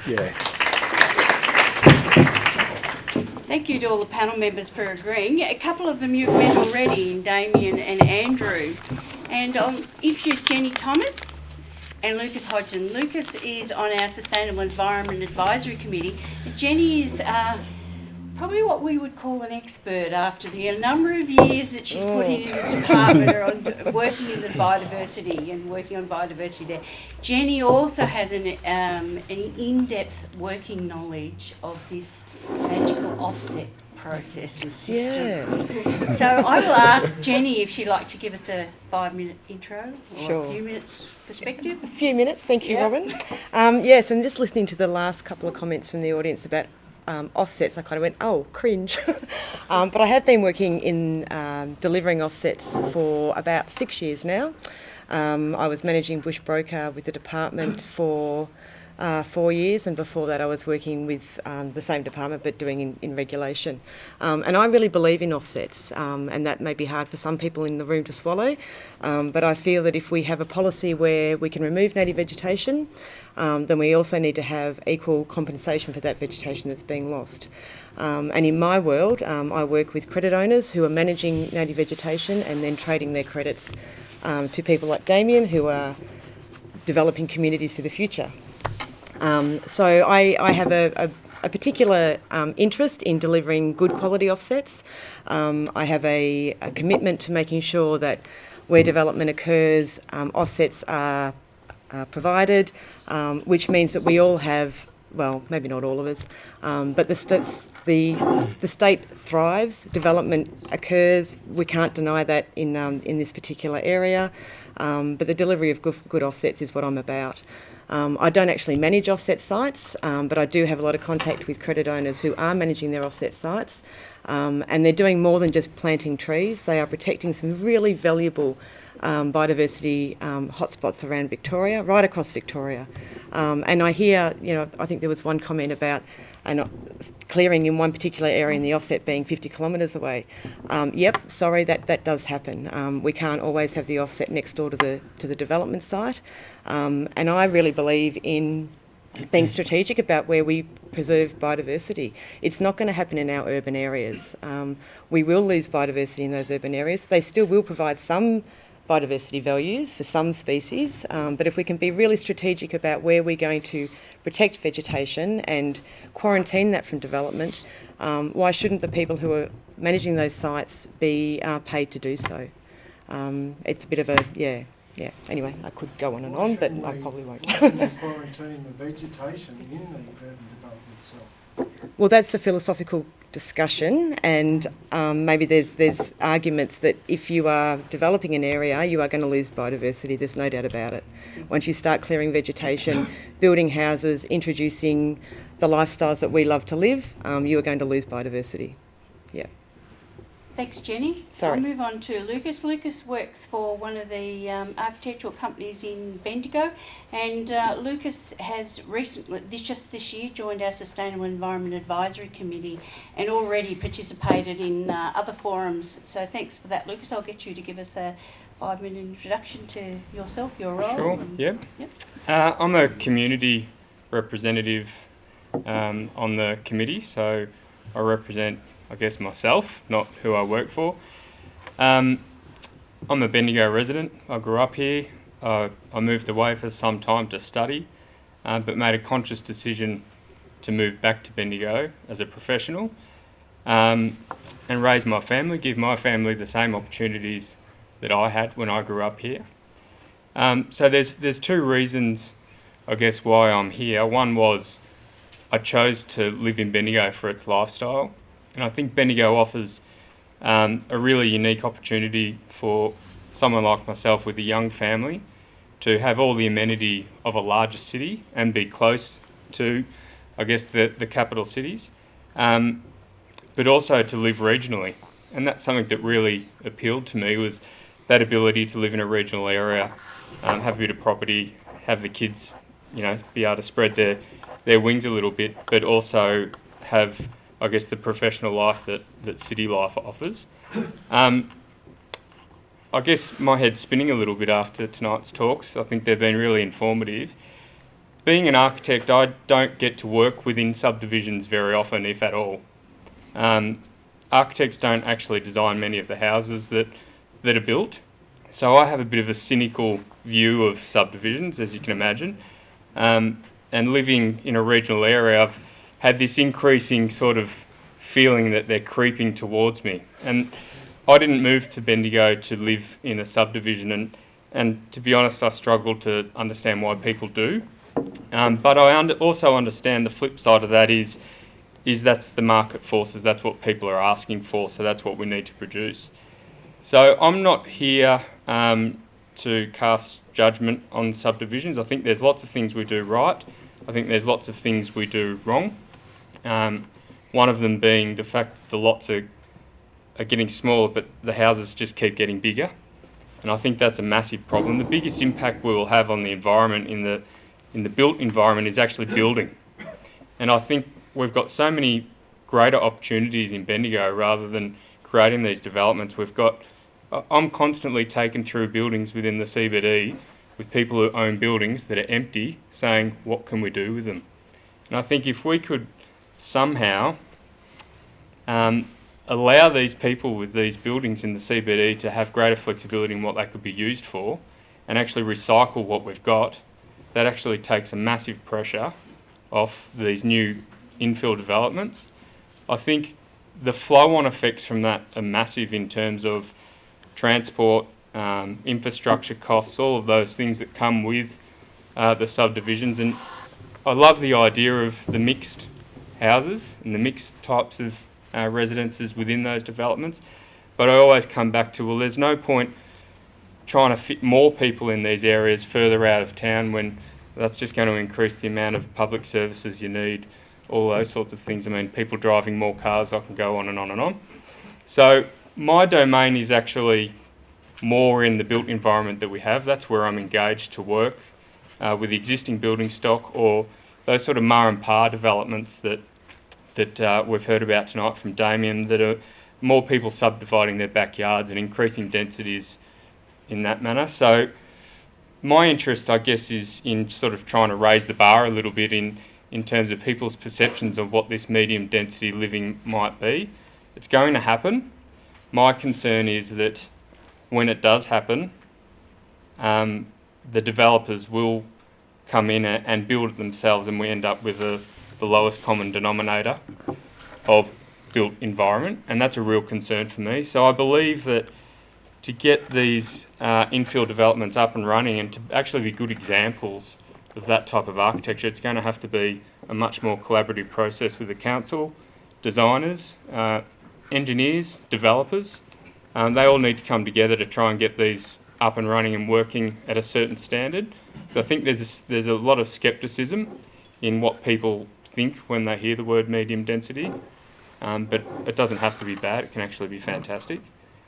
Yeah. Thank you to all the panel members for agreeing. A couple of them you've met already, in Damien and Andrew. And I'll introduce Jenni Thomas and Lucas Hodgens. Lucas is on our Sustainable Environment Advisory Committee. Jenni is probably what we would call an expert after the number of years that she's put in the department on working in the biodiversity and working on biodiversity there. Jenni also has an in-depth working knowledge of this magical offset process and system. Yeah. So I will ask Jenni if she'd like to give us a 5-minute intro or Sure. a few minutes perspective. A few minutes, thank you, Yeah. Robin. Yes, and just listening to the last couple of comments from the audience about offsets, I kind of went, oh, cringe. But I have been working in delivering offsets for about 6 years now. I was managing bush broker with the department for 4 years, and before that I was working with the same department but doing in regulation. And I really believe in offsets, and that may be hard for some people in the room to swallow, but I feel that if we have a policy where we can remove native vegetation, then we also need to have equal compensation for that vegetation that's being lost. And in my world, I work with credit owners who are managing native vegetation and then trading their credits to people like Damien who are developing communities for the future. So I have a particular interest in delivering good quality offsets. I have a commitment to making sure that where development occurs, offsets are provided, which means that we all have, well, maybe not all of us, but the state thrives, development occurs. We can't deny that in this particular area, but the delivery of good offsets is what I'm about. I don't actually manage offset sites, but I do have a lot of contact with credit owners who are managing their offset sites, and they're doing more than just planting trees. They are protecting some really valuable biodiversity hotspots around Victoria, right across Victoria. And I hear, I think there was one comment about clearing in one particular area and the offset being 50 kilometres away. Yep, sorry, that does happen. We can't always have the offset next door to the development site. And I really believe in being strategic about where we preserve biodiversity. It's not going to happen in our urban areas. We will lose biodiversity in those urban areas. They still will provide some biodiversity values for some species, but if we can be really strategic about where we're going to protect vegetation and quarantine that from development, why shouldn't the people who are managing those sites be paid to do so? It's a bit of a, yeah. Anyway, I could go on and on, but I probably won't. Quarantine the vegetation in the urban development itself. Well, that's a philosophical discussion, and maybe there's arguments that if you are developing an area, you are going to lose biodiversity. There's no doubt about it. Once you start clearing vegetation, building houses, introducing the lifestyles that we love to live, you are going to lose biodiversity. Yeah. Thanks, Jenni. Sorry. I'll move on to Lucas. Lucas works for one of the architectural companies in Bendigo, and Lucas has recently, this year, joined our Sustainable Environment Advisory Committee and already participated in other forums. So thanks for that, Lucas. I'll get you to give us a 5-minute introduction to yourself, your role. Sure, yeah. Yep. I'm a community representative on the committee, so I represent, I guess, myself, not who I work for. I'm a Bendigo resident. I grew up here. I moved away for some time to study, but made a conscious decision to move back to Bendigo as a professional and raise my family, give my family the same opportunities that I had when I grew up here. So there's two reasons, I guess, why I'm here. One was I chose to live in Bendigo for its lifestyle. And I think Bendigo offers a really unique opportunity for someone like myself with a young family to have all the amenity of a larger city and be close to, I guess, the capital cities, but also to live regionally. And that's something that really appealed to me, was that ability to live in a regional area, have a bit of property, have the kids, be able to spread their wings a little bit, but also have, I guess, the professional life that city life offers. I guess my head's spinning a little bit after tonight's talks. I think they've been really informative. being an architect, I don't get to work within subdivisions very often, if at all. Architects don't actually design many of the houses that are built, so I have a bit of a cynical view of subdivisions, as you can imagine. And living in a regional area, I've had this increasing sort of feeling that they're creeping towards me. And I didn't move to Bendigo to live in a subdivision, and to be honest, I struggle to understand why people do. But I also understand the flip side of that is that's the market forces, that's what people are asking for, so that's what we need to produce. So I'm not here to cast judgment on subdivisions. I think there's lots of things we do right. I think there's lots of things we do wrong. One of them being the fact that the lots are getting smaller, but the houses just keep getting bigger. And I think that's a massive problem. The biggest impact we will have on the environment in the built environment is actually building. And I think we've got so many greater opportunities in Bendigo rather than creating these developments. I'm constantly taken through buildings within the CBD with people who own buildings that are empty saying, what can we do with them? And I think if we could somehow allow these people with these buildings in the CBD to have greater flexibility in what they could be used for and actually recycle what we've got, that actually takes a massive pressure off these new infill developments. I think the flow-on effects from that are massive in terms of transport, infrastructure costs, all of those things that come with the subdivisions. And I love the idea of the mixed houses and the mixed types of residences within those developments. But I always come back to, well, there's no point trying to fit more people in these areas further out of town when that's just going to increase the amount of public services you need, all those sorts of things. I mean, people driving more cars, I can go on and on and on. So my domain is actually more in the built environment that we have. That's where I'm engaged to work with existing building stock or those sort of ma and pa developments that we've heard about tonight from Damien, that are more people subdividing their backyards and increasing densities in that manner. So my interest, I guess, is in sort of trying to raise the bar a little bit in terms of people's perceptions of what this medium density living might be. It's going to happen. My concern is that when it does happen, the developers will come in and build it themselves, and we end up with the lowest common denominator of built environment, and that's a real concern for me. So I believe that to get these infill developments up and running and to actually be good examples of that type of architecture, it's going to have to be a much more collaborative process with the council, designers, engineers, developers. They all need to come together to try and get these up and running and working at a certain standard. So I think there's a lot of scepticism in what people think when they hear the word medium density, but it doesn't have to be bad. It can actually be fantastic.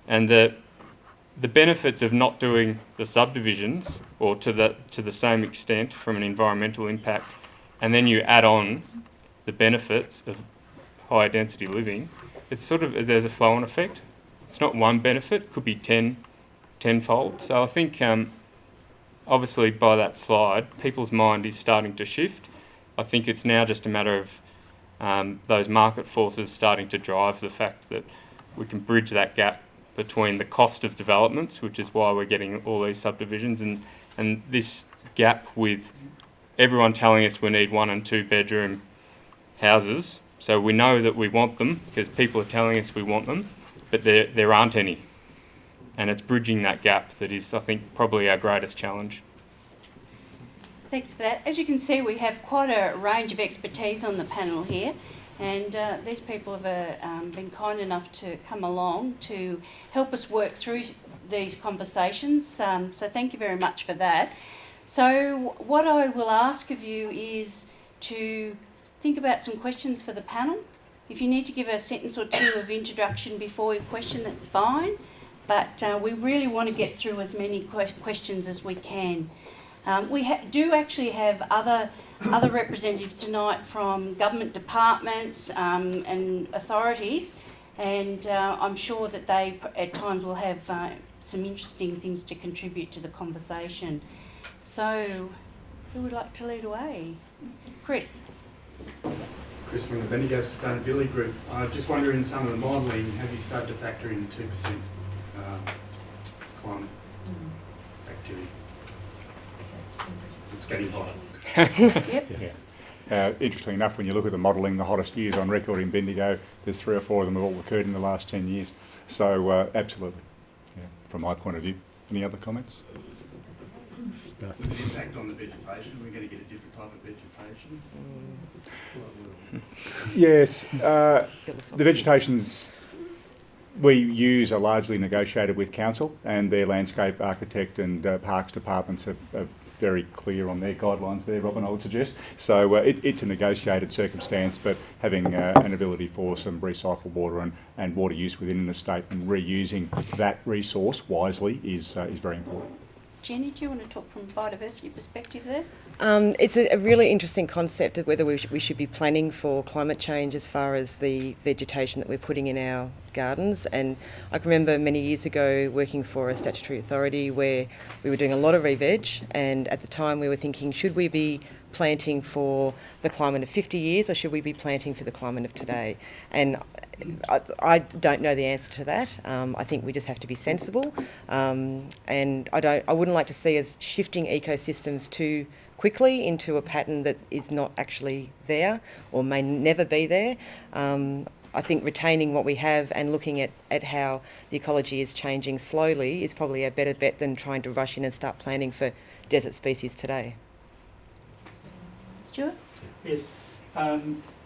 And the benefits of not doing the subdivisions, or to the same extent from an environmental impact, and then you add on the benefits of higher density living, it's sort of, there's a flow-on effect. It's not one benefit, it could be tenfold. So I think obviously by that slide, people's mind is starting to shift. I think it's now just a matter of those market forces starting to drive the fact that we can bridge that gap between the cost of developments, which is why we're getting all these subdivisions, and this gap with everyone telling us we need 1 and 2 bedroom houses. So we know that we want them because people are telling us we want them, but there aren't any. And it's bridging that gap that is, I think, probably our greatest challenge. Thanks for that. As you can see, we have quite a range of expertise on the panel here, and these people have been kind enough to come along to help us work through these conversations. So thank you very much for that. So what I will ask of you is to think about some questions for the panel. If you need to give a sentence or two of introduction before your question, that's fine. But we really want to get through as many questions as we can. We do actually have other representatives tonight from government departments and authorities, and I'm sure that they at times will have some interesting things to contribute to the conversation. So Who would like to lead away? Chris. Chris from the Bendigo Sustainability Group. I just wonder, in some of the modelling, have you started to factor in 2% climate activity? It's getting hotter. Yep. Interestingly enough, when you look at the modelling, the hottest years on record in Bendigo, there's 3 or 4 of them have all occurred in the last 10 years. So absolutely, from my point of view. Any other comments? Does it impact on the vegetation? We're going to get a different type of vegetation? Yes, the vegetations we use are largely negotiated with council, and their landscape architect and parks departments are very clear on their guidelines there, Robin, I would suggest. So it's a negotiated circumstance, but having an ability for some recycled water and water use within an estate and reusing that resource wisely is very important. Jenni, do you want to talk from a biodiversity perspective there? It's a really interesting concept of whether we should be planning for climate change as far as the vegetation that we're putting in our gardens. And I can remember many years ago working for a statutory authority where we were doing a lot of re-veg, and at the time we were thinking, should we be planting for the climate of 50 years or should we be planting for the climate of today? And I don't know the answer to that. I think we just have to be sensible, and I wouldn't like to see us shifting ecosystems too quickly into a pattern that is not actually there or may never be there. I think retaining what we have and looking at how the ecology is changing slowly is probably a better bet than trying to rush in and start planning for desert species today. Stuart? Yes,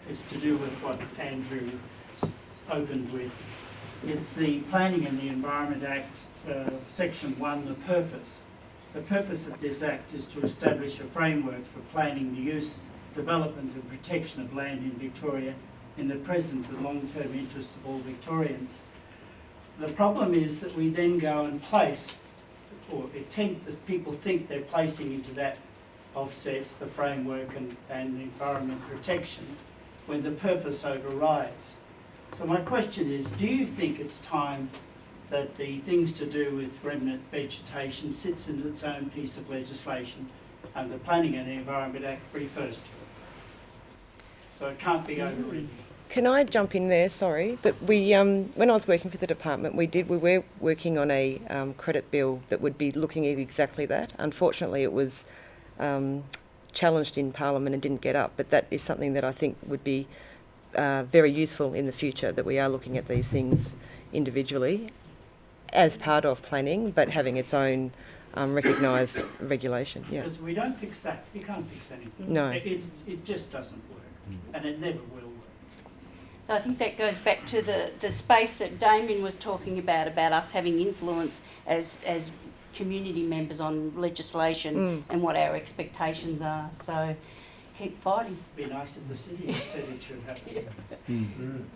it's to do with what Andrew opened with. It's the Planning and the Environment Act, Section 1, the purpose. The purpose of this Act is to establish a framework for planning the use, development and protection of land in Victoria in the present and long-term interest of all Victorians. The problem is that we then go and place, or people think they're placing into that offsets, the framework and the environment protection, when the purpose overrides. So my question is, do you think it's time that the things to do with remnant vegetation sits in its own piece of legislation and the Planning and the Environment Act refers to it? So it can't be overridden. Can I jump in there? Sorry, but we when I was working for the department, we were working on a credit bill that would be looking at exactly that. Unfortunately, it was challenged in Parliament and didn't get up, but that is something that I think would be very useful in the future, that we are looking at these things individually as part of planning, but having its own recognised regulation. Yeah. Because we don't fix that. You can't fix anything. No. It just doesn't work, and it never will work. So I think that goes back to the space that Damien was talking about us having influence as community members on legislation and what our expectations are. So keep fighting. Be nice if the city said it should happen.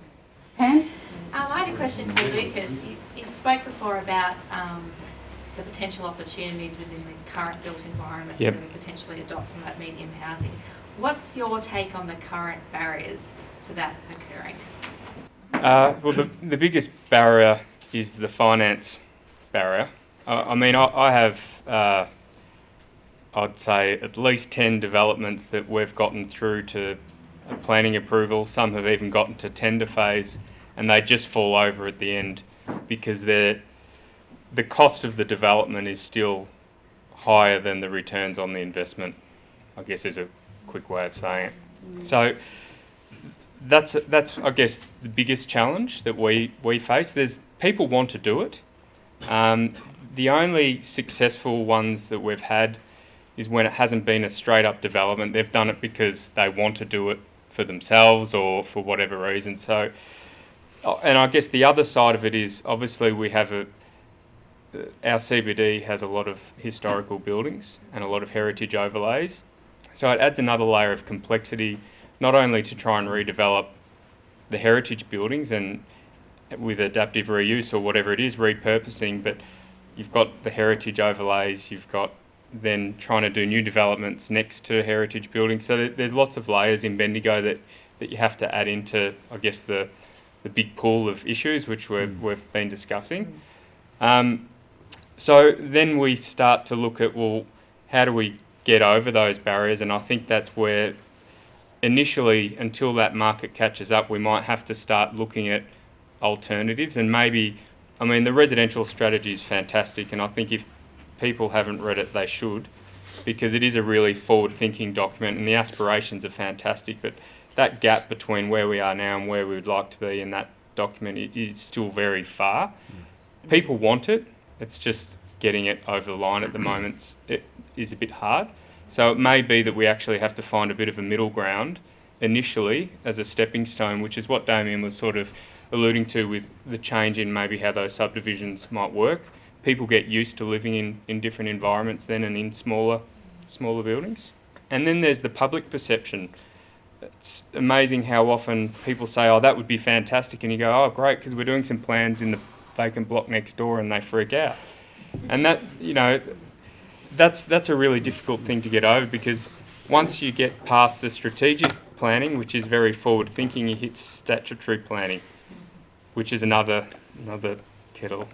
Pam? I had a question for Lucas. You spoke before about the potential opportunities within the current built environment to potentially adopt some of that medium housing. What's your take on the current barriers to that occurring? Well, the biggest barrier is the finance barrier. I mean, I have, I'd say, at least 10 developments that we've gotten through to planning approval. Some have even gotten to tender phase, and they just fall over at the end because the cost of the development is still higher than the returns on the investment, I guess is a quick way of saying it. So that's I guess the biggest challenge that we face. There's people want to do it. The only successful ones that we've had is when it hasn't been a straight up development. They've done it because they want to do it for themselves or for whatever reason. So, and I guess the other side of it is obviously we have our CBD has a lot of historical buildings and a lot of heritage overlays. So it adds another layer of complexity, not only to try and redevelop the heritage buildings and with adaptive reuse or whatever it is, repurposing, but you've got the heritage overlays, you've got then trying to do new developments next to heritage buildings. So there's lots of layers in Bendigo that you have to add into, I guess, the big pool of issues which we've been discussing. So then we start to look at, well, how do we get over those barriers, and I think that's where initially, until that market catches up, we might have to start looking at alternatives. And maybe, I mean, the residential strategy is fantastic, and I think if people haven't read it, they should, because it is a really forward-thinking document, and the aspirations are fantastic, but that gap between where we are now and where we would like to be in that document is still very far. People want it, it's just getting it over the line at the moment it is a bit hard. So it may be that we actually have to find a bit of a middle ground initially as a stepping stone, which is what Damien was sort of alluding to with the change in maybe how those subdivisions might work. People get used to living in different environments then and in smaller buildings. And then there's the public perception. It's amazing how often people say, oh, that would be fantastic, and you go, oh, great, because we're doing some plans in the vacant block next door, and they freak out. And that, you know, that's a really difficult thing to get over, because once you get past the strategic planning, which is very forward thinking, you hit statutory planning, which is another kettle of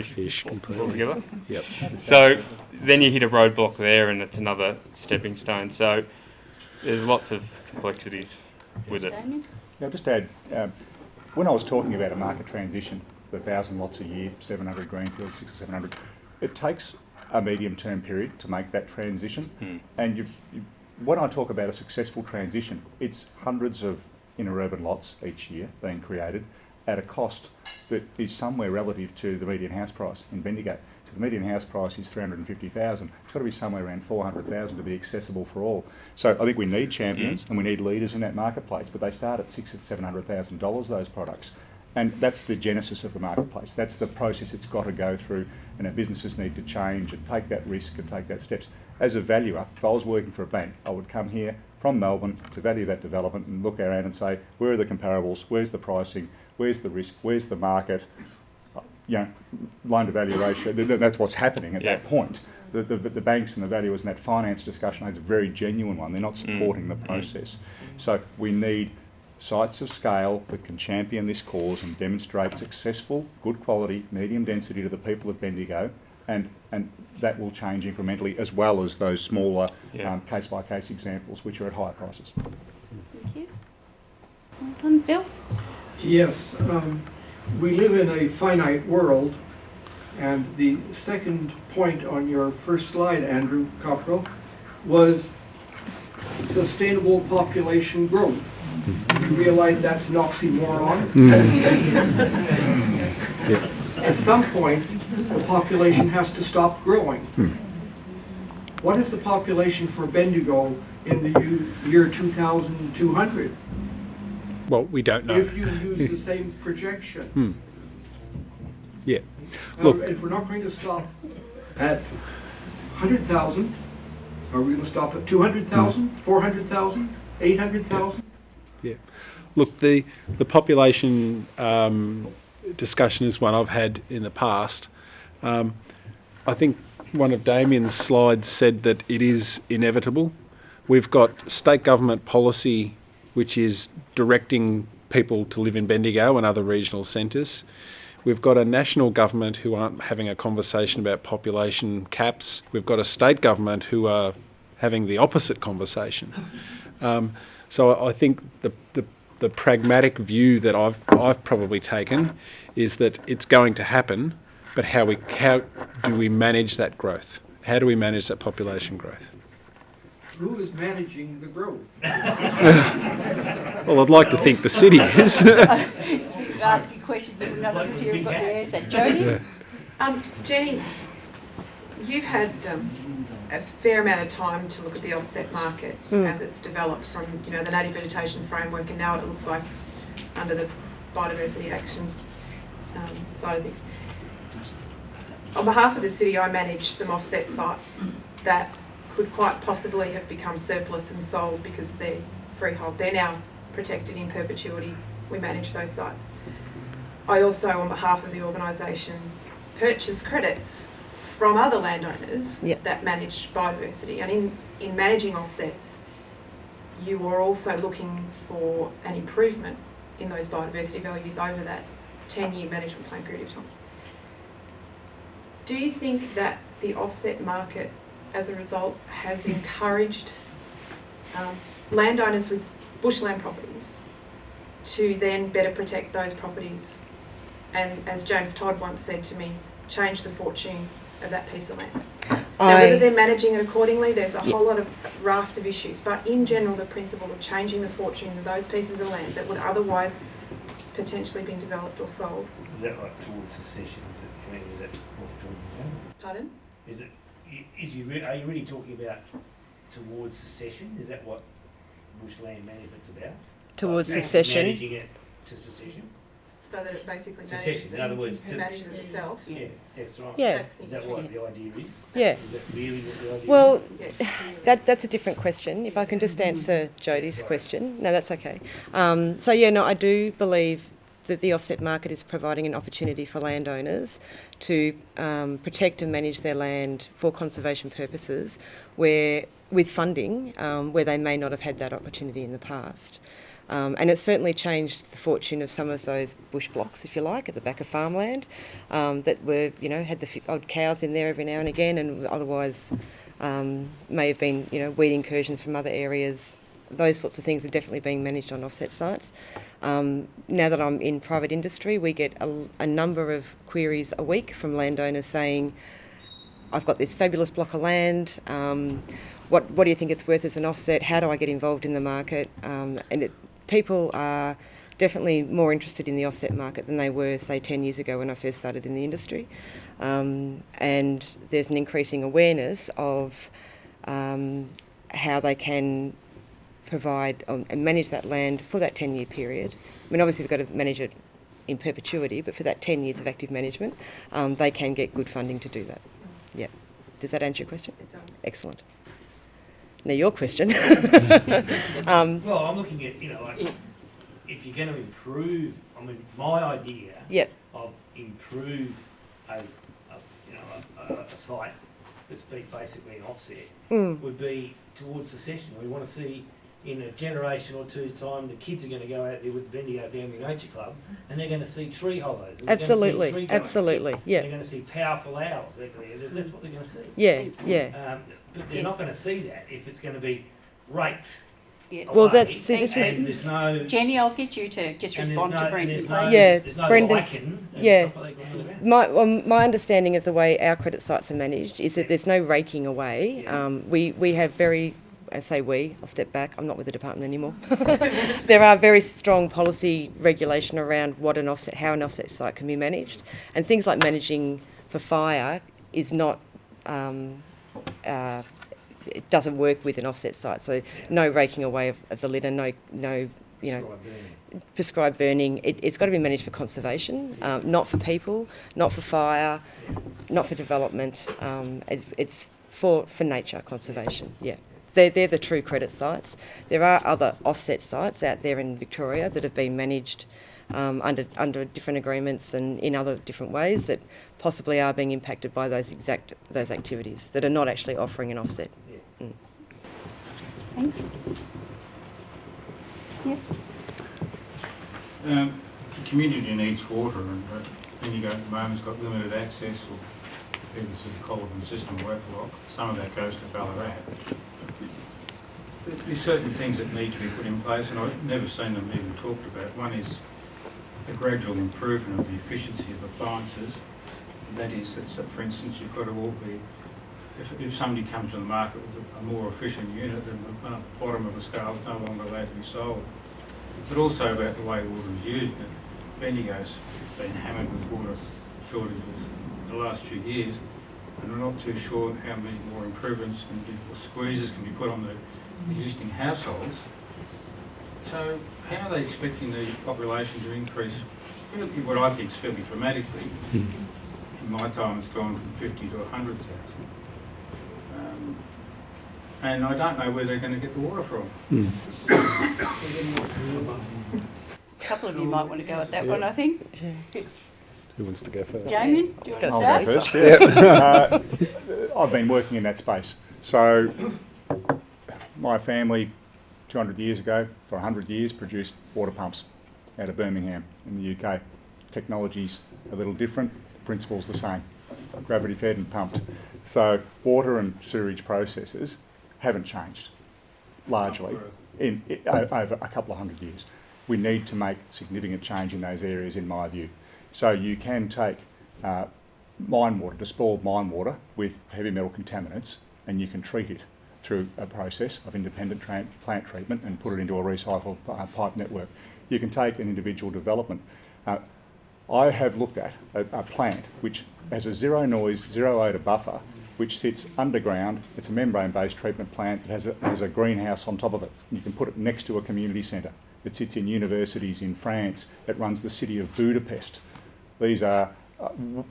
fish altogether. Yep. So then you hit a roadblock there, and it's another stepping stone. So there's lots of complexities with it. Damien? I'll just add, when I was talking about a market transition, the 1,000 lots a year, 700 greenfields, 600 or 700, it takes a medium-term period to make that transition. And when I talk about a successful transition, it's hundreds of inner-urban lots each year being created at a cost that is somewhere relative to the median house price in Bendigo. So the median house price is $350,000. It's got to be somewhere around $400,000 to be accessible for all. So I think we need champions and we need leaders in that marketplace, but they start at $600,000 or $700,000, those products. And that's the genesis of the marketplace. That's the process it's got to go through, and our businesses need to change and take that risk and take that steps. As a valuer, if I was working for a bank, I would come here from Melbourne to value that development and look around and say, where are the comparables, where's the pricing, where's the risk, where's the market, you know, loan to value ratio. That's what's happening at that point. The banks and the valuers in that finance discussion is a very genuine one. They're not supporting the process. So we need sites of scale that can champion this cause and demonstrate successful, good quality, medium density to the people of Bendigo, and that will change incrementally, as well as those smaller case-by-case examples which are at higher prices. Thank you. Well done, Bill. Yes, we live in a finite world, and the second point on your first slide, Andrew Cockerall, was sustainable population growth. You realize that's an oxymoron? At some point, the population has to stop growing. What is the population for Bendigo in the year 2200? Well, we don't know. If you use the same projection. Yeah. Look, If we're not going to stop at 100,000, are we going to stop at 200,000, 400,000, 800,000? yeah. Look, the population discussion is one I've had in the past. I think one of Damien's slides said that it is inevitable. We've got state government policy which is directing people to live in Bendigo and other regional centres. We've got a national government who aren't having a conversation about population caps. We've got a state government who are having the opposite conversation. So I think the pragmatic view that I've probably taken is that it's going to happen, but how do we manage that growth? How do we manage that population growth? Who is managing the growth? Well, I'd like to think the city is. Asking questions that none of us here have got the answer. Jodie? Jenni, you've had a fair amount of time to look at the offset market as it's developed from the native vegetation framework, and now what it looks like under the Biodiversity Action side of things. On behalf of the city, I manage some offset sites that could quite possibly have become surplus and sold because they're freehold. They're now protected in perpetuity. We manage those sites. I also, on behalf of the organisation, purchase credits from other landowners that manage biodiversity. And in managing offsets, you are also looking for an improvement in those biodiversity values over that 10-year management plan period of time. Do you think that the offset market as a result, has encouraged landowners with bushland properties to then better protect those properties, and as James Todd once said to me, change the fortune of that piece of land. Now, whether they're managing it accordingly, there's a whole lot of raft of issues, but in general, the principle of changing the fortune of those pieces of land that would otherwise potentially been developed or sold. Is that like towards secession? Is that what we're talking about? Pardon? Is it? Are you really talking about towards secession? Is that what bushland management's about? Towards like secession. Managing it to secession. So that it basically Secession, in other words, manages itself. Yeah, that's right. Yeah. That's the Is that what the idea is? Yeah. Is that really what the idea Well, is? Yes. that's a different question. If I can just answer Jodie's question. No, that's okay. So yeah, no, I do believe that the offset market is providing an opportunity for landowners to protect and manage their land for conservation purposes, where with funding, where they may not have had that opportunity in the past. And it's certainly changed the fortune of some of those bush blocks, if you like, at the back of farmland, that were, had the odd cows in there every now and again, and otherwise may have been, weed incursions from other areas. Those sorts of things are definitely being managed on offset sites. Now that I'm in private industry, we get a number of queries a week from landowners saying, I've got this fabulous block of land, what do you think it's worth as an offset? How do I get involved in the market? People are definitely more interested in the offset market than they were, say, 10 years ago when I first started in the industry. And there's an increasing awareness of how they can provide and manage that land for that 10-year period. I mean, obviously they've got to manage it in perpetuity, but for that 10 years of active management, they can get good funding to do that. Yeah. Does that answer your question? It does. Excellent. Now your question. Well, I'm looking at, if you're going to improve, my idea of improve a site that's basically an offset would be towards secession. We want to see in a generation or two's time, the kids are going to go out there with the Bendigo Family Nature Club and they're going to see tree hollows. Absolutely, absolutely, yeah. They're going to see powerful owls. That's what they're going to see. Yeah, yeah. But they're not going to see that if it's going to be raked. Yeah. Well, away, this is. there's no. Jenny, I'll get you to just respond to Brendan, please. Yeah, There's no Brendan. lichen and Yeah. stuff like that going around. My understanding of the way our credit sites are managed is that there's no raking away. Yeah. We have very, I say we, I'll step back, I'm not with the department anymore. There are very strong policy regulation around how an offset site can be managed, and things like managing for fire is not, it doesn't work with an offset site, so no raking away of the litter, no prescribed burning. It's got to be managed for conservation, not for people, not for fire, not for development. It's for nature conservation. Yeah, they're the true credit sites. There are other offset sites out there in Victoria that have been managed under different agreements and in other different ways that possibly are being impacted by those activities that are not actually offering an offset. Thanks. Yeah. The community needs water, and Bendigo at the moment's got limited access, or either through the Colvin system or Wetlock. Some of that goes to Ballarat. There's certain things that need to be put in place, and I've never seen them even talked about. One is a gradual improvement of the efficiency of appliances. That is, for instance, you've got to all be, if somebody comes to the market with a more efficient unit, then the bottom of the scale is no longer allowed to be sold. But also about the way water is used. Bendigo's been hammered with water shortages the last few years, and we're not too sure how many more improvements or squeezes can be put on the existing households. So how are they expecting the population to increase? What I think is fairly dramatically. In my time, it's gone from 50 to 100,000. And I don't know where they're going to get the water from. A couple of you might want to go at that one, I think. Who wants to go first? Damien, do you want to I'll start? go first, yeah. I've been working in that space. So my family, 200 years ago, for 100 years, produced water pumps out of Birmingham in the UK. Technology's a little different, the principle's the same. gravity fed and pumped. So water and sewerage processes haven't changed largely over a couple of hundred years. We need to make significant change in those areas, in my view. So you can take mine water, despalled mine water with heavy metal contaminants, and you can treat it through a process of independent plant treatment and put it into a recycled pipe network. You can take an individual development. I have looked at a plant which has a zero noise, zero odour buffer, which sits underground. It's a membrane-based treatment plant that has a greenhouse on top of it. You can put it next to a community centre. It sits in universities in France. It runs the city of Budapest. These are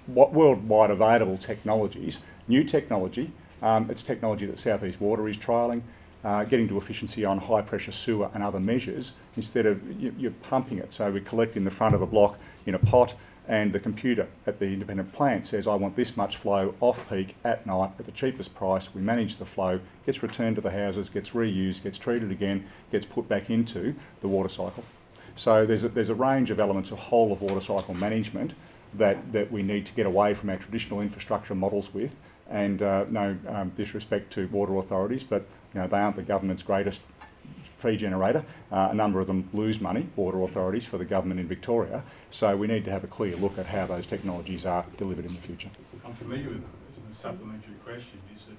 worldwide available technologies, new technology. It's technology that South East Water is trialling, getting to efficiency on high pressure sewer and other measures instead of you're pumping it. So we collect in the front of the block in a pot, and the computer at the independent plant says, I want this much flow off peak at night at the cheapest price. We manage the flow, gets returned to the houses, gets reused, gets treated again, gets put back into the water cycle. So there's a range of elements of whole of water cycle management that we need to get away from our traditional infrastructure models with. And no disrespect to water authorities, but they aren't the government's greatest fee generator. A number of them lose money, water authorities, for the government in Victoria. So we need to have a clear look at how those technologies are delivered in the future. I'm familiar with the supplementary question is that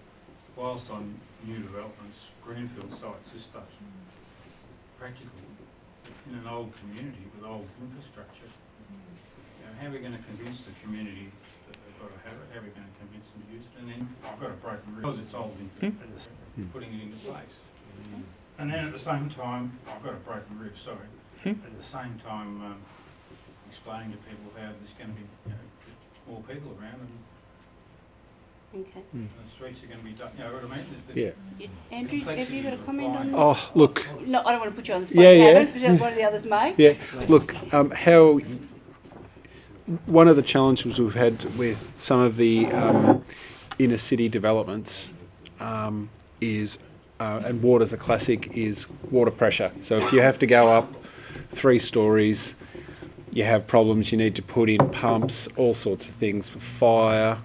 whilst on new developments, greenfield sites, this stuff's practical in an old community with old infrastructure. How are we going to convince the community that they've got to have it? How are we going to convince them to use it? And then I've got a broken roof because it's old infrastructure, putting it into place. And then at the same time, I've got a broken roof, sorry. At the same time, explaining to people how there's going to be more people around and the streets are going to be done. You know what I mean? Yeah. Andrew, have you got a comment on that? Oh, look. No, I don't want to put you on the spot. Yeah. One of the others may. Yeah. Look, one of the challenges we've had with some of the inner city developments is, and water's a classic, is water pressure. So if you have to go up 3 stories, you have problems. You need to put in pumps, all sorts of things for fire.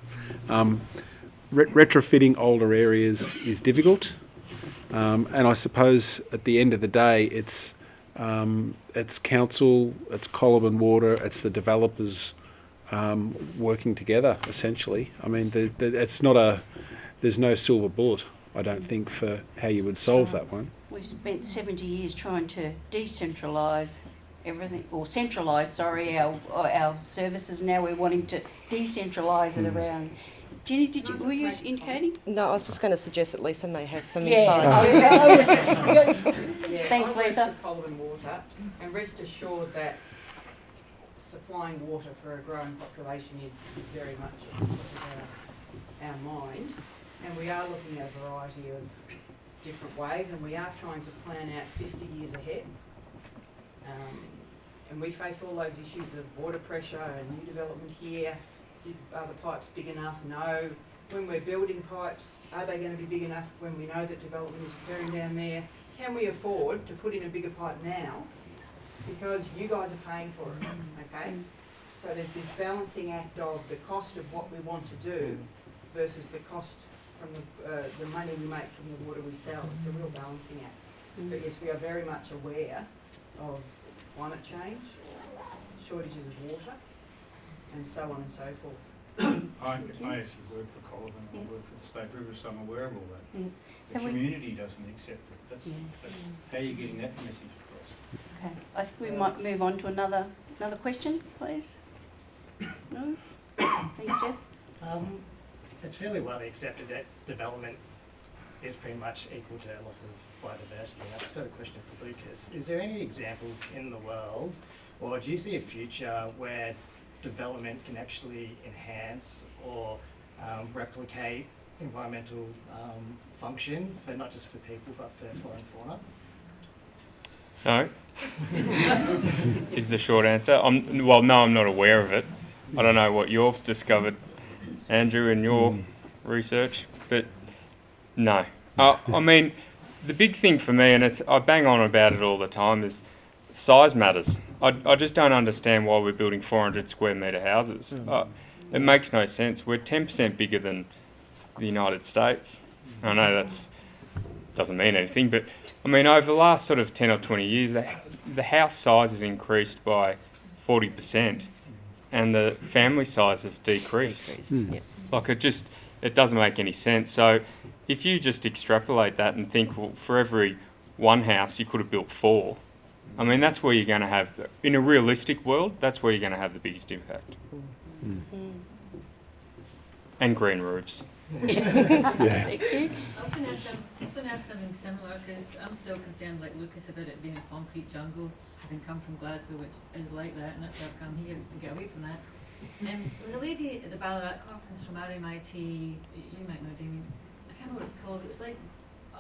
Retrofitting older areas is difficult, and I suppose at the end of the day, it's council, it's Cockerall Water, it's the developers working together essentially. I mean, there's no silver bullet, I don't think, for how you would solve that one. We've spent 70 years trying to decentralise everything, or centralise, our services. Now we're wanting to decentralise it around. Jenny, were you indicating? No, I was just going to suggest that Lisa may have some insight. Thanks, Lisa. Cockerall Water, and rest assured that supplying water for a growing population is very much at the top of our mind, and we are looking at a variety of different ways, and we are trying to plan out 50 years ahead. And we face all those issues of water pressure and new development here. Are the pipes big enough? No. When we're building pipes, are they going to be big enough when we know that development is occurring down there? Can we afford to put in a bigger pipe now? Because you guys are paying for it, okay? So there's this balancing act of the cost of what we want to do versus the cost from the money we make from the water we sell. It's a real balancing act. But yes, we are very much aware of climate change, shortages of water, and so on and so forth. I actually work for Cockerall and I work for the State River, so I'm aware of all that. The community doesn't accept it. That's how are you getting that message across? Okay, I think we might move on to another question, please. No? Thanks, Jeff. It's fairly widely accepted that development is pretty much equal to loss of biodiversity. I've just got a question for Lucas. Is there any examples in the world, or do you see a future where development can actually enhance or replicate environmental function, for not just for people but for flora and fauna? No, is the short answer. No, I'm not aware of it. I don't know what you've discovered, Andrew, in your research, but no. I mean, the big thing for me, and I bang on about it all the time, is size matters. I just don't understand why we're building 400 square metre houses. It makes no sense. We're 10% bigger than the United States. I know that's doesn't mean anything, but I mean over the last sort of 10 or 20 years, the house size has increased by 40%, and the family size has decreased. Like it doesn't make any sense. So if you just extrapolate that and think, well, for every one house you could have built 4. I mean, that's where you're going to have, in a realistic world, that's where you're going to have the biggest impact. And green roofs. I was going to ask something similar, because I'm still concerned, like Lucas, about it being a concrete jungle, having come from Glasgow, which is like that, and that's why I've come here to get away from that. There was a lady at the Ballarat conference from RMIT, you might know Damien, I can't remember what it's called, it was like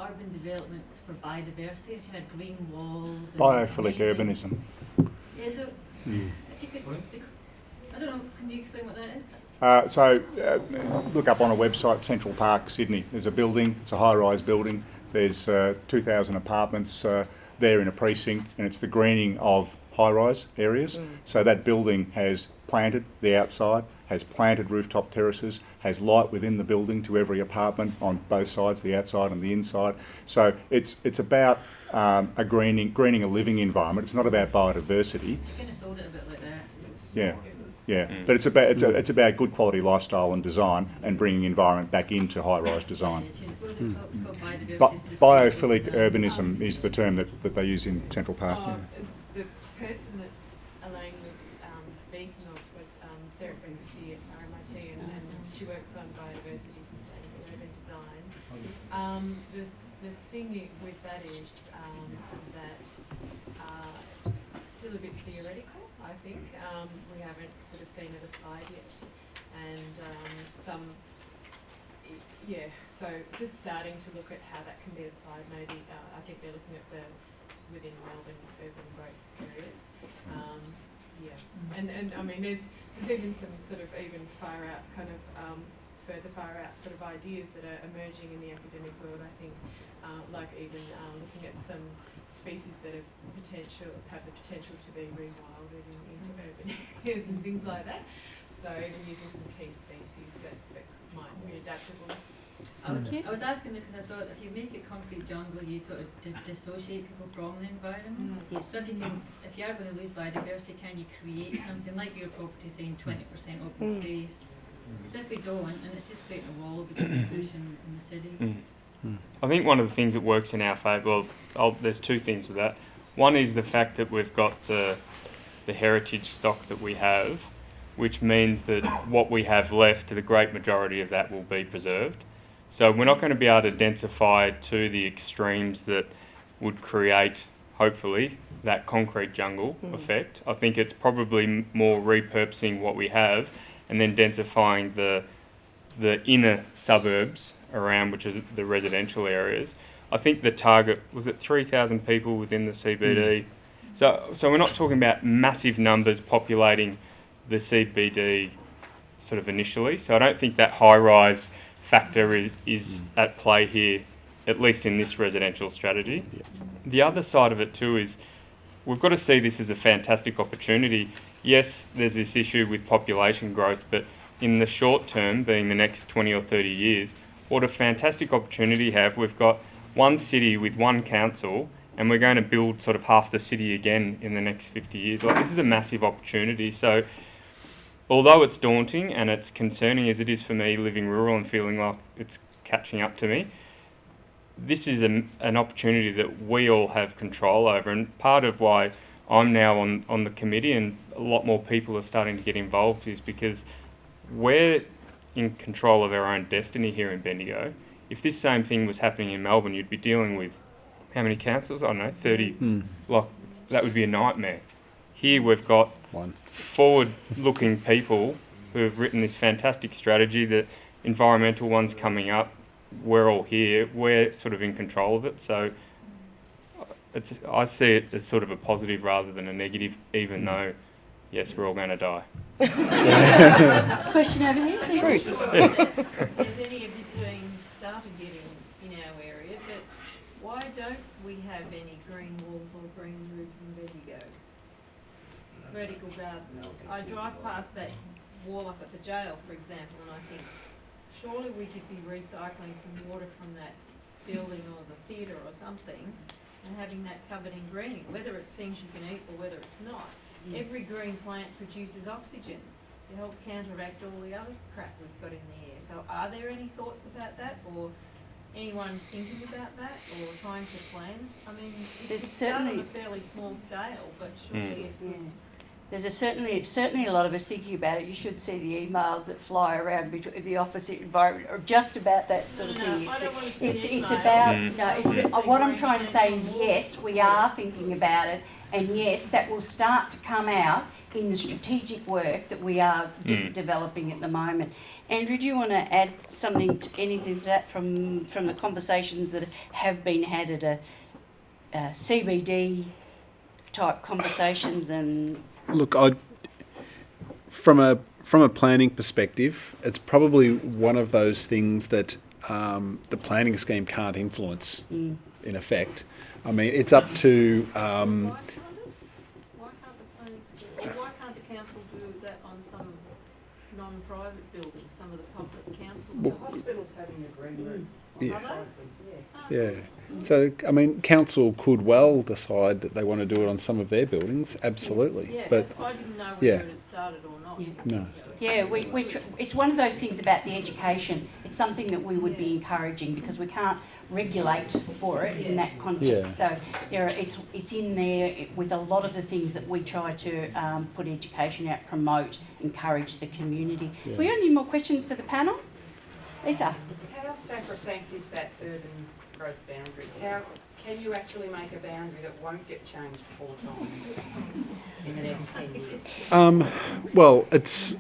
urban developments for biodiversity. She had green walls. Biophilic urbanism. Yeah, so if you could, I don't know, can you explain what that is? Look up on a website, Central Park, Sydney. There's a building, it's a high-rise building. There's 2,000 apartments there in a precinct, and it's the greening of high-rise areas. So that building has planted the outside, has planted rooftop terraces, has light within the building to every apartment on both sides, the outside and the inside. So it's about greening a living environment. It's not about biodiversity. You kind of sold it a bit like that. Yeah. But it's about good quality lifestyle and design and bringing environment back into high-rise design. Biophilic urbanism is the term that they use in Central Park. The person that Elaine was speaking of was Sarah Brinksy at RMIT, and she works on biodiversity, sustainable urban design. The thing with that is that it's still a bit theoretical, I think. We haven't sort of seen it applied yet, and so just starting to look at how that can be applied. Maybe I think they're looking at within Melbourne urban growth areas. And I mean there's even some sort of even far out kind of further far out sort of ideas that are emerging in the academic world. I think like even looking at some species that have the potential to be rewilded into urban areas and things like that. So even using some key species that might be adaptable. I was asking because I thought if you make it concrete jungle, you sort of dissociate people from the environment. Yes. So if you are going to lose biodiversity, can you create something like your property saying 20% open space? Because if we don't, and it's just creating a wall between the bush and the city. I think one of the things that works in our favour, there's two things with that. One is the fact that we've got the heritage stock that we have, which means that what we have left, the great majority of that will be preserved. So we're not going to be able to densify to the extremes that would create, hopefully, that concrete jungle effect. I think it's probably more repurposing what we have and then densifying the inner suburbs around, which is the residential areas. I think the target was at 3,000 people within the CBD. So we're not talking about massive numbers populating the CBD sort of initially. So I don't think that high-rise factor is at play here, at least in this residential strategy. The other side of it too is we've got to see this as a fantastic opportunity. Yes, there's this issue with population growth, but in the short term, being the next 20 or 30 years, what a fantastic opportunity we have. We've got one city with one council, and we're going to build sort of half the city again in the next 50 years. Like, this is a massive opportunity. So although it's daunting and it's concerning as it is for me living rural and feeling like it's catching up to me, this is an opportunity that we all have control over. And part of why I'm now on the committee and a lot more people are starting to get involved is because we're in control of our own destiny here in Bendigo. If this same thing was happening in Melbourne, you'd be dealing with how many councils? I don't know, 30. Like, that would be a nightmare. Here we've got forward-looking people who have written this fantastic strategy. The environmental one's coming up. We're all here. We're sort of in control of it. So I see it as sort of a positive rather than a negative, even though, yes, we're all going to die. Question over here. Truth. Has any of this been started getting in our area, but why don't we have any green walls or green roofs in Bendigo? Vertical gardens. I drive past that wall up at the jail, for example, and I think surely we could be recycling some water from that building or the theatre or something and having that covered in green, whether it's things you can eat or whether it's not. Every green plant produces oxygen to help counteract all the other crap we've got in the air. So are there any thoughts about that, or anyone thinking about that, or trying to plan? I mean, There's it's done on certainly- a fairly small scale, but surely it would. There's certainly a lot of us thinking about it. You should see the emails that fly around between the office environment, or just about that sort of thing. I don't want to see It's emails. about no. I It's want to see what I'm green trying to say is yes, we are thinking about it, and yes, that will start to come out in the strategic work that we are developing at the moment. Andrew, do you want to add anything to that from the conversations that have been had at a CBD type conversations and? Look, from a planning perspective, it's probably one of those things that the planning scheme can't influence. In effect, I mean, it's up to. Why can't the council do that on some non-private buildings, some of the public council The buildings? hospital's having a green room. Yeah. Yeah. So, I mean, council could well decide that they want to do it on some of their buildings, absolutely. Yeah, But I didn't know yeah. whether it had started or not. No. Yeah, it's one of those things about the education. It's something that we would be encouraging because we can't regulate for it in that context. So it's in there with a lot of the things that we try to put education out, promote, encourage the community. Yeah. Do we have any more questions for the panel? Lisa? How sacrosanct is that urban growth boundary? How can you actually make a boundary that won't get changed 4 times in the next 10 years? Well,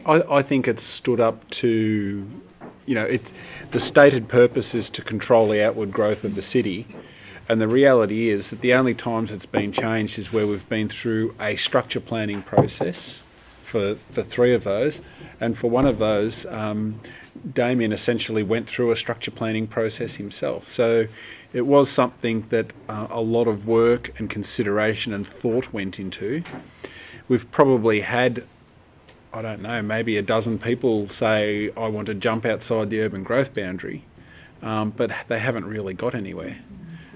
I think it's stood up to, the stated purpose is to control the outward growth of the city. And the reality is that the only times it's been changed is where we've been through a structure planning process for 3 of those. And for one of those, Damien essentially went through a structure planning process himself. So it was something that a lot of work and consideration and thought went into. We've probably had, I don't know, maybe a dozen people say, I want to jump outside the urban growth boundary, but they haven't really got anywhere.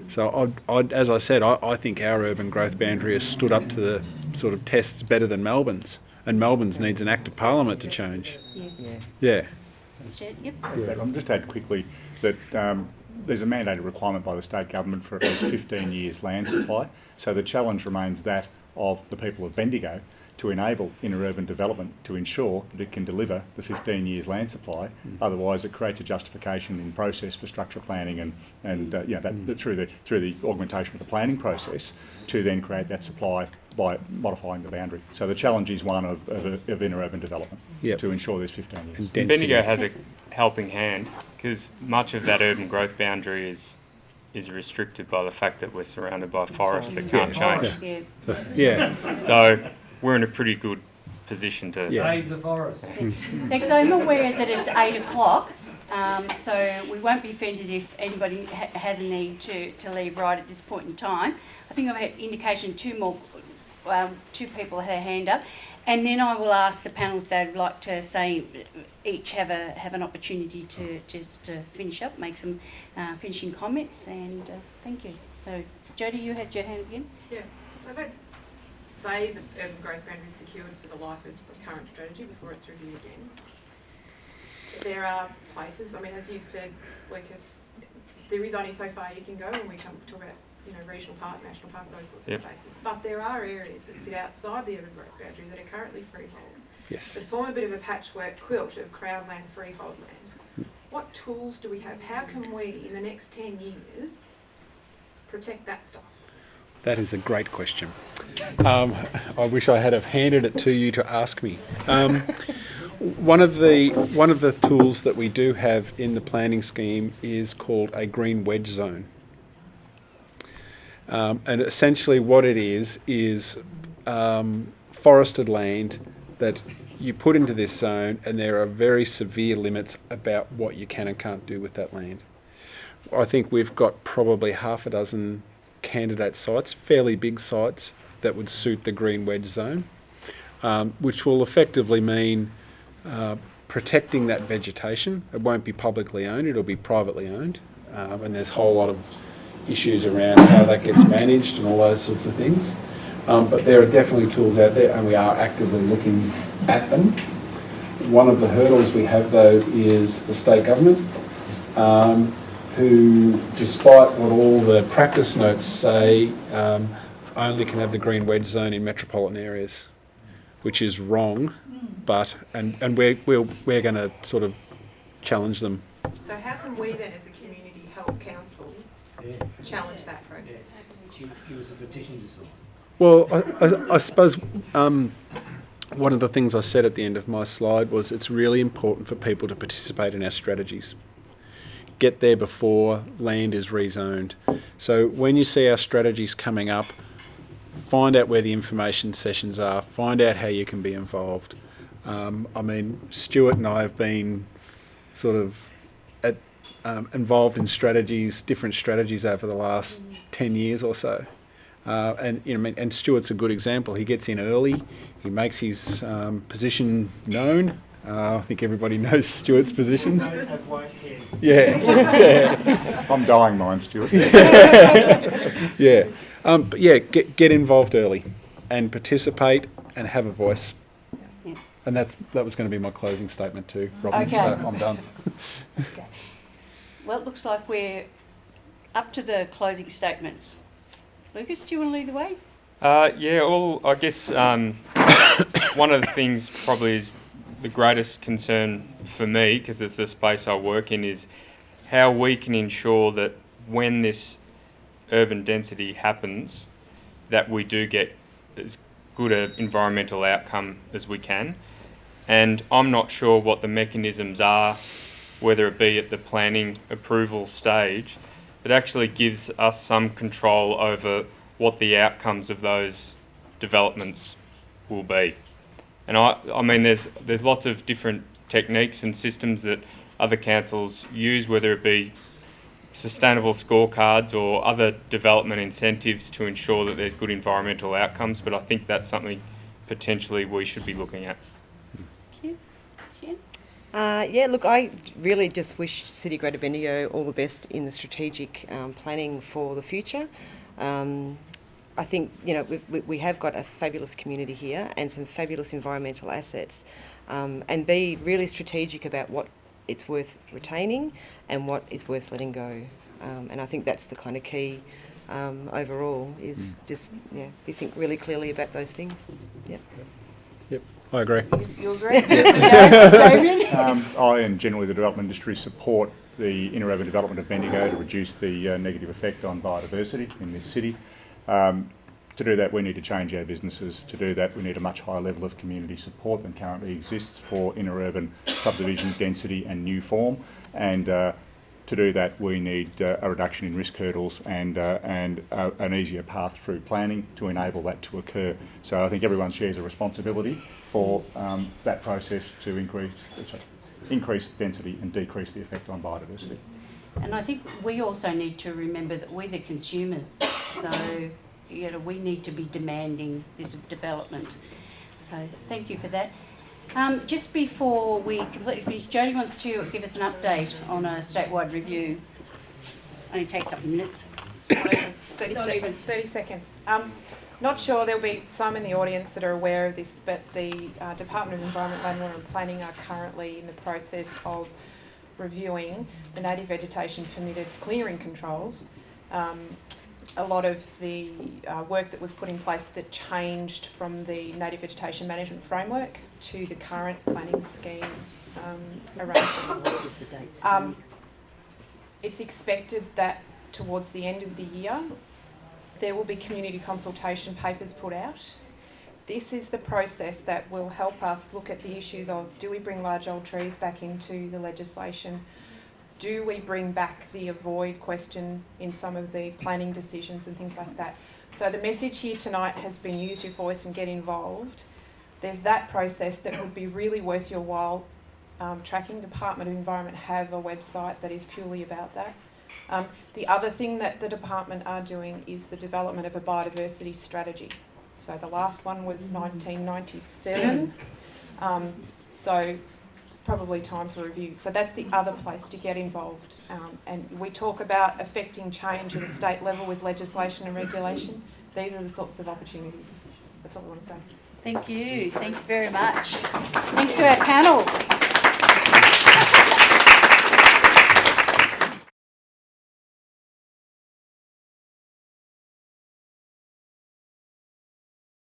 So as I said, I think our urban growth boundary has stood up to the sort of tests better than Melbourne's, and Melbourne's needs an act of parliament to change. Yeah. Yep. I'll just add quickly that there's a mandated requirement by the state government for at least 15 years land supply. So the challenge remains that of the people of Bendigo to enable inner urban development to ensure that it can deliver the 15 years land supply. Otherwise, it creates a justification in process for structure planning and through the augmentation of the planning process to then create that supply by modifying the boundary. So the challenge is one of inner urban development to ensure there's 15 years. And Bendigo has a helping hand because much of that urban growth boundary is restricted by the fact that we're surrounded by forests that can't change. Yeah. So we're in a pretty good position to save the forest. Thanks. I'm aware that it's 8 o'clock, so we won't be offended if anybody has a need to leave right at this point in time. I think I've had indication 2 people had a hand up, and then I will ask the panel if they'd like to say each have an opportunity to finish up, make some finishing comments, and thank you. So Jodie, you had your hand again. Yeah. So let's say the urban growth boundary is secured for the life of the current strategy before it's reviewed again. There are places, I mean, as you said, Lucas, there is only so far you can go when we come talk about regional park, national park, those sorts of spaces. But there are areas that sit outside the urban growth boundary that are currently freehold. Yes. That form a bit of a patchwork quilt of crowd land, freehold land. What tools do we have? How can we, in the next 10 years, protect that stuff? That is a great question. I wish I had have handed it to you to ask me. One of the tools that we do have in the planning scheme is called a green wedge zone. And essentially what it is forested land that you put into this zone, and there are very severe limits about what you can and can't do with that land. I think we've got probably half a dozen candidate sites, fairly big sites, that would suit the green wedge zone, which will effectively mean protecting that vegetation. It won't be publicly owned, it'll be privately owned. And there's a whole lot of issues around how that gets managed and all those sorts of things. But there are definitely tools out there and we are actively looking at them. One of the hurdles we have though is the state government, who, despite what all the practice notes say, only can have the green wedge zone in metropolitan areas, which is wrong. But and we're going to sort of challenge them. So how can we then, as a community, help council challenge that process? Give us a petition to sign. Well, I suppose one of the things I said at the end of my slide was it's really important for people to participate in our strategies. Get there before land is rezoned. So when you see our strategies coming up, find out where the information sessions are, find out how you can be involved. I mean, Stuart and I have been sort of involved in strategies, different strategies over the last 10 years or so. And you know, and Stuart's a good example. He gets in early, he makes his position known. I think everybody knows Stuart's positions. Yeah. I'm dying mine, Stuart. Yeah. But yeah, get involved early and participate and have a voice. Yeah. And that was going to be my closing statement too, Robin. Okay. So I'm done. Okay. Well, it looks like we're up to the closing statements. Lucas, do you want to lead the way? Yeah, well, I guess one of the things probably is the greatest concern for me, because it's the space I work in, is how we can ensure that when this urban density happens, that we do get as good an environmental outcome as we can. And I'm not sure what the mechanisms are, whether it be at the planning approval stage, that actually gives us some control over what the outcomes of those developments will be. And I mean, there's lots of different techniques and systems that other councils use, whether it be sustainable scorecards or other development incentives to ensure that there's good environmental outcomes, but I think that's something potentially we should be looking at. Thank you. Yeah, look, I really just wish City Greater Bendigo all the best in the strategic planning for the future. I think, you know, we have got a fabulous community here and some fabulous environmental assets, and be really strategic about what it's worth retaining and what is worth letting go. And I think that's the kind of key overall is just, yeah, we think really clearly about those things. Yep. Yep, I agree. You agree? Damien? I and generally the development industry support the inner urban development of Bendigo to reduce the negative effect on biodiversity in this city. To do that, we need to change our businesses. To do that, we need a much higher level of community support than currently exists for inner urban subdivision density and new form. And to do that, we need a reduction in risk hurdles and an easier path through planning to enable that to occur. So I think everyone shares a responsibility for that process to increase density and decrease the effect on biodiversity. And I think we also need to remember that we're the consumers. So, you know, we need to be demanding this development. So thank you for that. Just before we completely finish, Jodie wants to give us an update on a statewide review. Only take a couple of minutes. 30 seconds. Not sure, there'll be some in the audience that are aware of this, but the Department of Environment, Land, Water and Planning are currently in the process of reviewing the native vegetation permitted clearing controls. A lot of the work that was put in place that changed from the native vegetation management framework to the current planning scheme arrangements. It's expected that towards the end of the year there will be community consultation papers put out. This is the process that will help us look at the issues of, do we bring large old trees back into the legislation? Do we bring back the avoid question in some of the planning decisions and things like that? So the message here tonight has been use your voice and get involved. There's that process that would be really worth your while tracking. Department of Environment have a website that is purely about that. The other thing that the department are doing is the development of a biodiversity strategy. So the last one was 1997. So probably time for review. So that's the other place to get involved. And we talk about affecting change at a state level with legislation and regulation. These are the sorts of opportunities. That's all I want to say. Thank you. Thank you very much. Thanks to our panel.